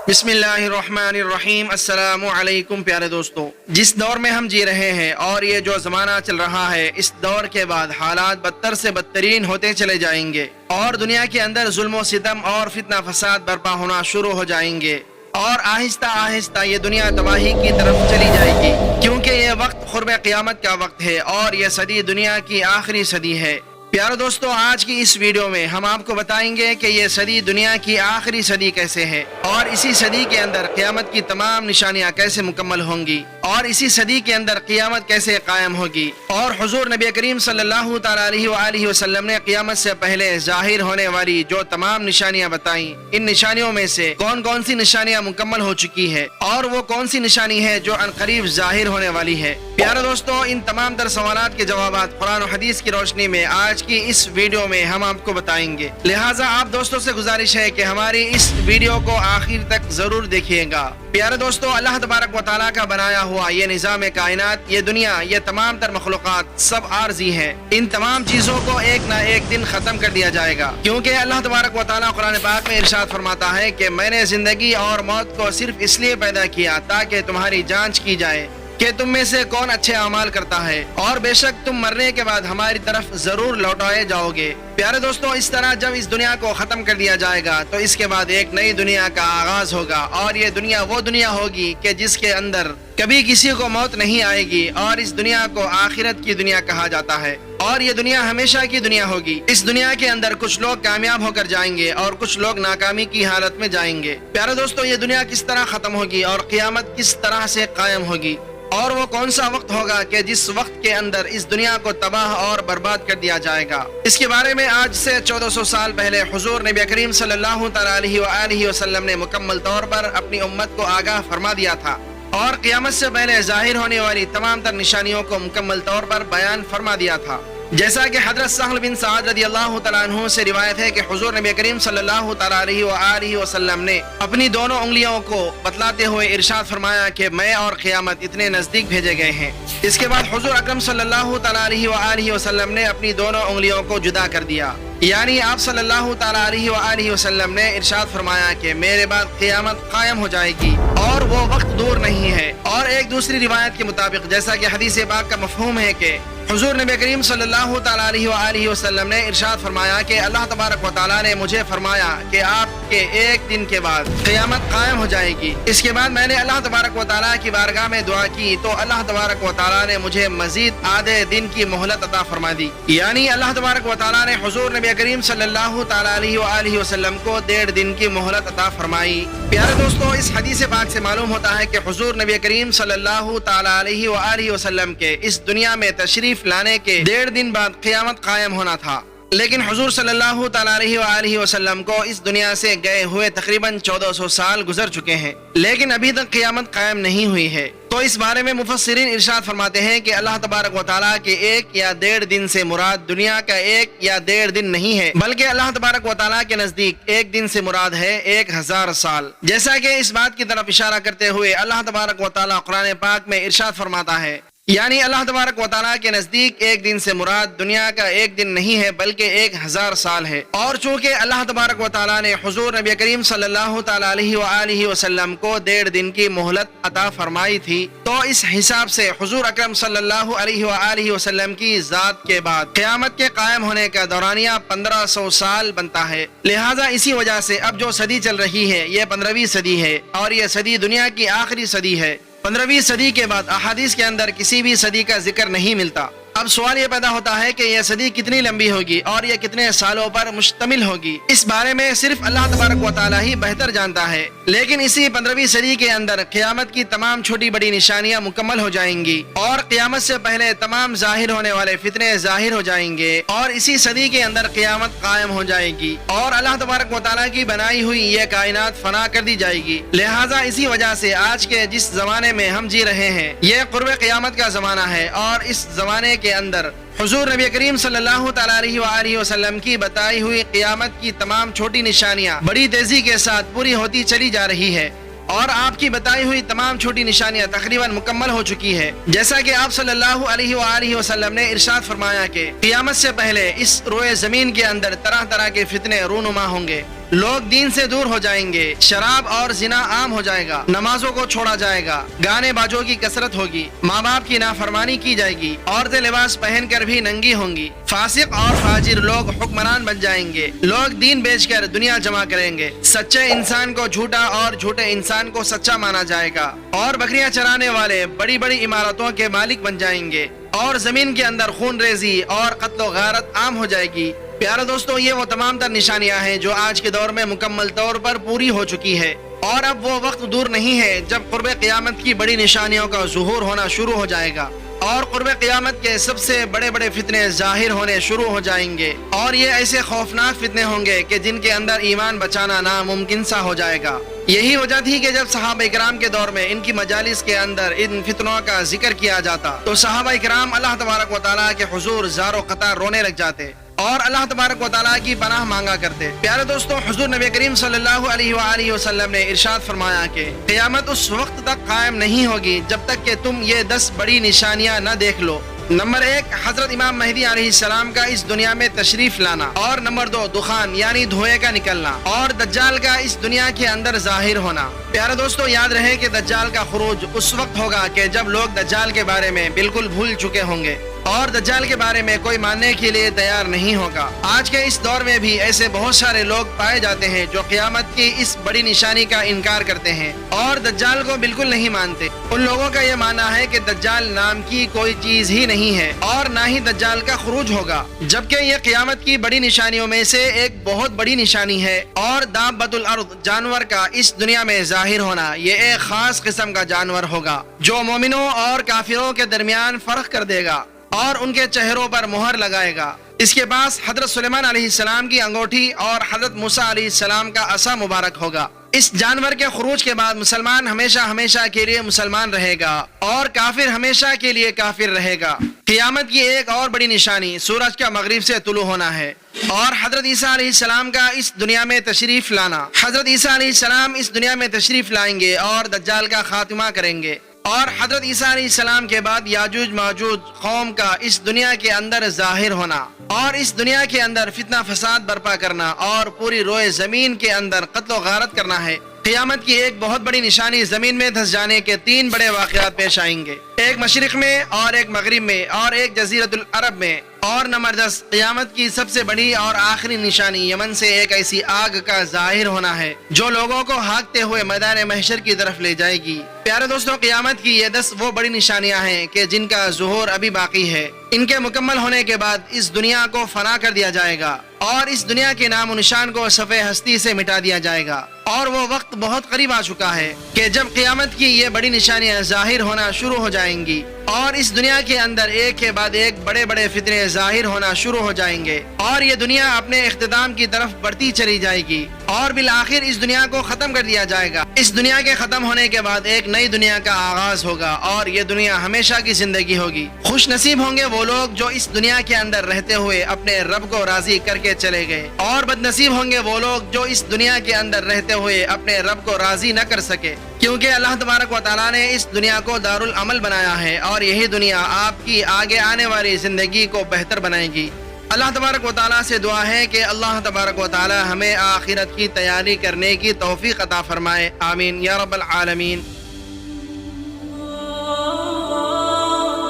بسم اللہ الرحمن الرحیم۔ السلام علیکم پیارے دوستو، جس دور میں ہم جی رہے ہیں اور یہ جو زمانہ چل رہا ہے، اس دور کے بعد حالات بدتر سے بدترین ہوتے چلے جائیں گے اور دنیا کے اندر ظلم و ستم اور فتنہ فساد برپا ہونا شروع ہو جائیں گے اور آہستہ آہستہ یہ دنیا تباہی کی طرف چلی جائے گی، کیونکہ یہ وقت قرب قیامت کا وقت ہے اور یہ صدی دنیا کی آخری صدی ہے۔ پیارے دوستو، آج کی اس ویڈیو میں ہم آپ کو بتائیں گے کہ یہ صدی دنیا کی آخری صدی کیسے ہے اور اسی صدی کے اندر قیامت کی تمام نشانیاں کیسے مکمل ہوں گی اور اسی صدی کے اندر قیامت کیسے قائم ہوگی، اور حضور نبی کریم صلی اللہ تعالیٰ علیہ وآلہ وسلم نے قیامت سے پہلے ظاہر ہونے والی جو تمام نشانیاں بتائیں، ان نشانیوں میں سے کون کون سی نشانیاں مکمل ہو چکی ہے اور وہ کون سی نشانی ہے جو عنقریب ظاہر ہونے والی ہے۔ پیارے دوستو، ان تمام تر سوالات کے جوابات قرآن و حدیث کی روشنی میں آج کی اس ویڈیو میں ہم آپ کو بتائیں گے، لہٰذا آپ دوستوں سے گزارش ہے کہ ہماری اس ویڈیو کو آخر تک ضرور دیکھیے گا۔ پیارے دوستو، اللہ تبارک و تعالیٰ کا بنایا ہوا یہ نظام کائنات، یہ دنیا، یہ تمام تر مخلوقات سب عارضی ہیں، ان تمام چیزوں کو ایک نہ ایک دن ختم کر دیا جائے گا، کیونکہ اللہ تبارک و تعالیٰ قرآن پاک میں ارشاد فرماتا ہے کہ میں نے زندگی اور موت کو صرف اس لیے پیدا کیا تاکہ تمہاری جانچ کی جائے کہ تم میں سے کون اچھے اعمال کرتا ہے، اور بے شک تم مرنے کے بعد ہماری طرف ضرور لوٹائے جاؤ گے۔ پیارے دوستو، اس طرح جب اس دنیا کو ختم کر دیا جائے گا تو اس کے بعد ایک نئی دنیا کا آغاز ہوگا، اور یہ دنیا وہ دنیا ہوگی کہ جس کے اندر کبھی کسی کو موت نہیں آئے گی، اور اس دنیا کو آخرت کی دنیا کہا جاتا ہے، اور یہ دنیا ہمیشہ کی دنیا ہوگی۔ اس دنیا کے اندر کچھ لوگ کامیاب ہو کر جائیں گے اور کچھ لوگ ناکامی کی حالت میں جائیں گے۔ پیارے دوستو، یہ دنیا کس طرح ختم ہوگی اور قیامت کس طرح سے قائم ہوگی، اور وہ کون سا وقت ہوگا کہ جس وقت کے اندر اس دنیا کو تباہ اور برباد کر دیا جائے گا، اس کے بارے میں آج سے 1400 سال پہلے حضور نبی کریم صلی اللہ تعالیٰ علیہ وآلہ وسلم نے مکمل طور پر اپنی امت کو آگاہ فرما دیا تھا، اور قیامت سے پہلے ظاہر ہونے والی تمام تر نشانیوں کو مکمل طور پر بیان فرما دیا تھا۔ جیسا کہ حضرت سہل بن سعد رضی اللہ تعالیٰ عنہ سے روایت ہے کہ حضور نبی کریم صلی اللہ تعالیٰ علیہ وآلہ وسلم نے اپنی دونوں انگلیوں کو بتلاتے ہوئے ارشاد فرمایا کہ میں اور قیامت اتنے نزدیک بھیجے گئے ہیں۔ اس کے بعد حضور اکرم صلی اللہ تعالیٰ علیہ وآلہ وسلم نے اپنی دونوں انگلیوں کو جدا کر دیا، یعنی آپ صلی اللہ تعالیٰ علیہ وآلہ وسلم نے ارشاد فرمایا کہ میرے بعد قیامت قائم ہو جائے گی اور وہ وقت دور نہیں ہے۔ اور ایک دوسری روایت کے مطابق، جیسا کہ حدیث پاک کا مفہوم ہے کہ حضور نبی کریم صلی اللہ تعالیٰ علیہ وآلہ وسلم نے ارشاد فرمایا کہ اللہ تبارک و تعالیٰ نے مجھے فرمایا کہ آپ کے ایک دن کے بعد قیامت قائم ہو جائے گی۔ اس کے بعد میں نے اللہ تبارک و تعالیٰ کی بارگاہ میں دعا کی تو اللہ تبارک و تعالیٰ نے مجھے مزید آدھے دن کی مہلت عطا فرما دی، یعنی اللہ تبارک و تعالیٰ نے حضور نبی کریم صلی اللہ تعالیٰ علیہ وآلہ وسلم کو 1.5 دن کی مہلت عطا فرمائی۔ پیارے دوستو، اس حدیث پاک سے معلوم ہوتا ہے کہ حضور نبی کریم صلی اللہ تعالیٰ علیہ وآلہ وسلم کے اس دنیا میں تشریف لانے کے 1.5 دن بعد قیامت قائم ہونا تھا، لیکن حضور صلی اللہ تعالیٰ علیہ وآلہ وسلم کو اس دنیا سے گئے ہوئے تقریباً 1400 سال گزر چکے ہیں، لیکن ابھی تک قیامت قائم نہیں ہوئی ہے۔ تو اس بارے میں مفسرین ارشاد فرماتے ہیں کہ اللہ تبارک و تعالیٰ کے 1 یا 1.5 دن سے مراد دنیا کا 1 یا 1.5 دن نہیں ہے، بلکہ اللہ تبارک و تعالیٰ کے نزدیک 1 دن سے مراد ہے 1000 سال، جیسا کہ اس بات کی طرف اشارہ کرتے ہوئے اللہ تبارک و تعالیٰ قرآن پاک میں ارشاد فرماتا ہے، یعنی اللہ تبارک و تعالیٰ کے نزدیک 1 دن سے مراد دنیا کا 1 دن نہیں ہے بلکہ 1000 سال ہے۔ اور چونکہ اللہ تبارک و تعالیٰ نے حضور نبی کریم صلی اللہ تعالیٰ علیہ وآلہ وسلم کو 1.5 دن کی مہلت عطا فرمائی تھی، تو اس حساب سے حضور اکرم صلی اللہ علیہ وآلہ وسلم کی ذات کے بعد قیامت کے قائم ہونے کا دورانیہ 1500 سال بنتا ہے۔ لہٰذا اسی وجہ سے اب جو صدی چل رہی ہے یہ 15ویں صدی ہے، اور یہ صدی دنیا کی آخری صدی ہے۔ 15ویں صدی کے بعد احادیث کے اندر کسی بھی صدی کا ذکر نہیں ملتا۔ اب سوال یہ پیدا ہوتا ہے کہ یہ صدی کتنی لمبی ہوگی اور یہ کتنے سالوں پر مشتمل ہوگی، اس بارے میں صرف اللہ تبارک و تعالیٰ ہی بہتر جانتا ہے، لیکن اسی 15ویں صدی کے اندر قیامت کی تمام چھوٹی بڑی نشانیاں مکمل ہو جائیں گی، اور قیامت سے پہلے تمام ظاہر ہونے والے فتنے ظاہر ہو جائیں گے، اور اسی صدی کے اندر قیامت قائم ہو جائے گی، اور اللہ تبارک و تعالیٰ کی بنائی ہوئی یہ کائنات فنا کر دی جائے گی۔ لہٰذا اسی وجہ سے آج کے جس زمانے میں ہم جی رہے ہیں یہ قرب قیامت کا زمانہ ہے، اور اس زمانے کے اندر حضور نبی کریم صلی اللہ تعالیٰ علیہ وآلہ وسلم کی بتائی ہوئی قیامت کی تمام چھوٹی نشانیاں بڑی تیزی کے ساتھ پوری ہوتی چلی جا رہی ہے، اور آپ کی بتائی ہوئی تمام چھوٹی نشانیاں تقریباً مکمل ہو چکی ہے، جیسا کہ آپ صلی اللہ علیہ وآلہ وسلم نے ارشاد فرمایا کہ قیامت سے پہلے اس روئے زمین کے اندر طرح طرح کے فتنے رونما ہوں گے، لوگ دین سے دور ہو جائیں گے، شراب اور زنا عام ہو جائے گا، نمازوں کو چھوڑا جائے گا، گانے باجوں کی کثرت ہوگی، ماں باپ کی نافرمانی کی جائے گی، عورتیں لباس پہن کر بھی ننگی ہوں گی، فاسق اور فاجر لوگ حکمران بن جائیں گے، لوگ دین بیچ کر دنیا جمع کریں گے، سچے انسان کو جھوٹا اور جھوٹے انسان کو سچا مانا جائے گا، اور بکریاں چرانے والے بڑی بڑی عمارتوں کے مالک بن جائیں گے، اور زمین کے اندر خون ریزی اور قتل و غارت عام ہو جائے گی۔ پیارے دوستو، یہ وہ تمام تر نشانیاں ہیں جو آج کے دور میں مکمل طور پر پوری ہو چکی ہے، اور اب وہ وقت دور نہیں ہے جب قرب قیامت کی بڑی نشانیوں کا ظہور ہونا شروع ہو جائے گا، اور قرب قیامت کے سب سے بڑے بڑے فتنے ظاہر ہونے شروع ہو جائیں گے، اور یہ ایسے خوفناک فتنے ہوں گے کہ جن کے اندر ایمان بچانا ناممکن سا ہو جائے گا۔ یہی وجہ تھی کہ جب صحابہ کرام کے دور میں ان کی مجالس کے اندر ان فتنوں کا ذکر کیا جاتا تو صحابہ کرام اللہ تبارک و تعالیٰ کے حضور زار و قطار رونے لگ جاتے اور اللہ تبارک و تعالیٰ کی پناہ مانگا کرتے۔ پیارے دوستوں، حضور نبی کریم صلی اللہ علیہ وآلہ وسلم نے ارشاد فرمایا کہ قیامت اس وقت تک قائم نہیں ہوگی جب تک کہ تم یہ 10 بڑی نشانیاں نہ دیکھ لو۔ نمبر 1، حضرت امام مہدی علیہ السلام کا اس دنیا میں تشریف لانا، اور نمبر 2، دخان یعنی دھوئے کا نکلنا، اور دجال کا اس دنیا کے اندر ظاہر ہونا۔ پیارے دوستو، یاد رہے کہ دجال کا خروج اس وقت ہوگا کہ جب لوگ دجال کے بارے میں بالکل بھول چکے ہوں گے اور دجال کے بارے میں کوئی ماننے کے لیے تیار نہیں ہوگا۔ آج کے اس دور میں بھی ایسے بہت سارے لوگ پائے جاتے ہیں جو قیامت کی اس بڑی نشانی کا انکار کرتے ہیں اور دجال کو بالکل نہیں مانتے۔ ان لوگوں کا یہ ماننا ہے کہ دجال نام کی کوئی چیز ہی نہیں ہے اور نہ ہی دجال کا خروج ہوگا، جبکہ یہ قیامت کی بڑی نشانیوں میں سے ایک بہت بڑی نشانی ہے۔ اور دابۃ الارض، جانور کا اس دنیا میں ظاہر ہونا، یہ ایک خاص قسم کا جانور ہوگا جو مومنوں اور کافروں کے درمیان فرق کر دے گا اور ان کے چہروں پر مہر لگائے گا۔ اس کے پاس حضرت سلیمان علیہ السلام کی انگوٹھی اور حضرت موسیٰ علیہ السلام کا عصا مبارک ہوگا۔ اس جانور کے خروج کے بعد مسلمان ہمیشہ ہمیشہ کے لیے مسلمان رہے گا اور کافر ہمیشہ کے لیے کافر رہے گا۔ قیامت کی ایک اور بڑی نشانی سورج کا مغرب سے طلوع ہونا ہے اور حضرت عیسیٰ علیہ السلام کا اس دنیا میں تشریف لانا۔ حضرت عیسیٰ علیہ السلام اس دنیا میں تشریف لائیں گے اور دجال کا خاتمہ کریں گے، اور حضرت عیسیٰ علیہ السلام کے بعد یاجوج ماجوج قوم کا اس دنیا کے اندر ظاہر ہونا اور اس دنیا کے اندر فتنہ فساد برپا کرنا اور پوری روئے زمین کے اندر قتل و غارت کرنا ہے۔ قیامت کی ایک بہت بڑی نشانی زمین میں دھس جانے کے 3 بڑے واقعات پیش آئیں گے، ایک مشرق میں اور ایک مغرب میں اور ایک جزیرۃ العرب میں۔ اور نمبر 10، قیامت کی سب سے بڑی اور آخری نشانی یمن سے ایک ایسی آگ کا ظاہر ہونا ہے جو لوگوں کو ہانکتے ہوئے میدان محشر کی طرف لے جائے گی۔ پیارے دوستوں، قیامت کی یہ 10 وہ بڑی نشانیاں ہیں کہ جن کا ظہور ابھی باقی ہے۔ ان کے مکمل ہونے کے بعد اس دنیا کو فنا کر دیا جائے گا اور اس دنیا کے نام و نشان کو صفحہ ہستی سے مٹا دیا جائے گا، اور وہ وقت بہت قریب آ چکا ہے کہ جب قیامت کی یہ بڑی نشانیاں ظاہر ہونا شروع ہو جائیں گی اور اس دنیا کے اندر ایک کے بعد ایک بڑے بڑے فتنے ظاہر ہونا شروع ہو جائیں گے اور یہ دنیا اپنے اختتام کی طرف بڑھتی چلی جائے گی اور بالآخر اس دنیا کو ختم کر دیا جائے گا۔ اس دنیا کے ختم ہونے کے بعد ایک نئی دنیا کا آغاز ہوگا اور یہ دنیا ہمیشہ کی زندگی ہوگی۔ خوش نصیب ہوں گے وہ لوگ جو اس دنیا کے اندر رہتے ہوئے اپنے رب کو راضی کر کے چلے گئے، اور بد نصیب ہوں گے وہ لوگ جو اس دنیا کے اندر رہتے ہوئے اپنے رب کو راضی نہ کر سکے، کیونکہ اللہ تبارک و تعالیٰ نے اس دنیا کو دارالعمل بنایا ہے اور یہی دنیا آپ کی آگے آنے والی زندگی کو بہتر بنائے گی۔ اللہ تبارک و تعالیٰ سے دعا ہے کہ اللہ تبارک و تعالیٰ ہمیں آخرت کی تیاری کرنے کی توفیق عطا فرمائے، آمین یا رب العالمین۔